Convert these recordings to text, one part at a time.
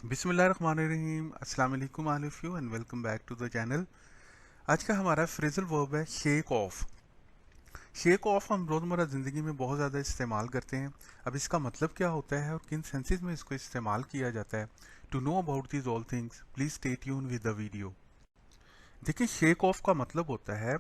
बिस्मिल्लाहिर्रहमानिर्रहीम, अस्सलाम वालेकुम all of you and welcome back to the channel. आज का हमारा फ्रेजल वर्ब है शेक ऑफ। शेक ऑफ हम रोज़मर्रा ज़िंदगी में बहुत ज़्यादा इस्तेमाल करते हैं। अब इसका मतलब क्या होता है और किन सेंसेस में इसको इस्तेमाल किया जाता है? To know about these all things please stay tune with the video. देखिए, शेक ऑफ का मतलब होता है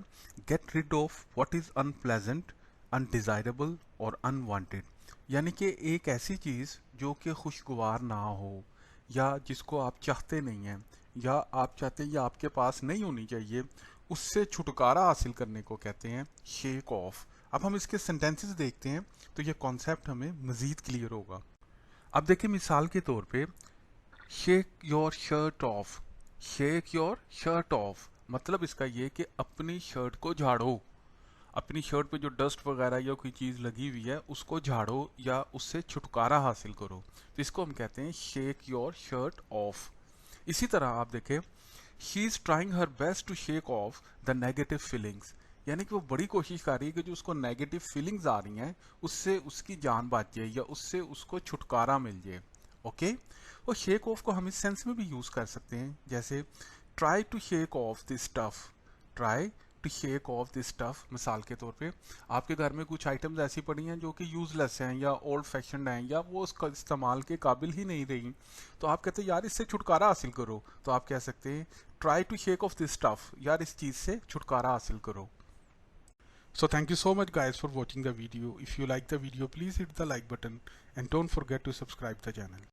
get rid of what is unpleasant, undesirable और अनवांटेड। यानी कि एक ऐसी चीज़ जो कि खुशगवार ना हो या जिसको आप चाहते नहीं हैं या आप चाहते हैं या आपके पास नहीं होनी चाहिए, उससे छुटकारा हासिल करने को कहते हैं शेक ऑफ। अब हम इसके सेंटेंसेस देखते हैं तो ये कॉन्सेप्ट हमें मज़ीद क्लियर होगा। अब देखिए, मिसाल के तौर पे shake your shirt of. Shake your shirt of मतलब इसका ये कि अपनी शर्ट को झाड़ो। अपनी शर्ट पे जो डस्ट वगैरह या कोई चीज़ लगी हुई है उसको झाड़ो या उससे छुटकारा हासिल करो, तो इसको हम कहते हैं शेक योर शर्ट ऑफ। इसी तरह आप देखें, she is trying her best to shake off the negative feelings. यानी कि वो बड़ी कोशिश कर रही है कि जो उसको नेगेटिव फीलिंग्स आ रही हैं उससे उसकी जान बच जाए या उससे उसको छुटकारा मिल जाए। ओके। और शेक ऑफ को हम इस सेंस में भी यूज़ कर सकते हैं, जैसे try to shake off this tough. Try to shake off this tough मिसाल के तौर पे आपके घर में कुछ आइटम्स ऐसी पड़ी हैं जो कि यूजलेस हैं या ओल्ड फैशन हैं या वो उसका इस्तेमाल के काबिल ही नहीं रही, तो आप कहते हैं यार इससे छुटकारा हासिल करो, तो आप कह सकते हैं try to shake off this tough, यार इस चीज़ से छुटकारा हासिल करो। So thank you so much guys for watching the video. If you like the video, please hit the like button and don't forget to subscribe the channel.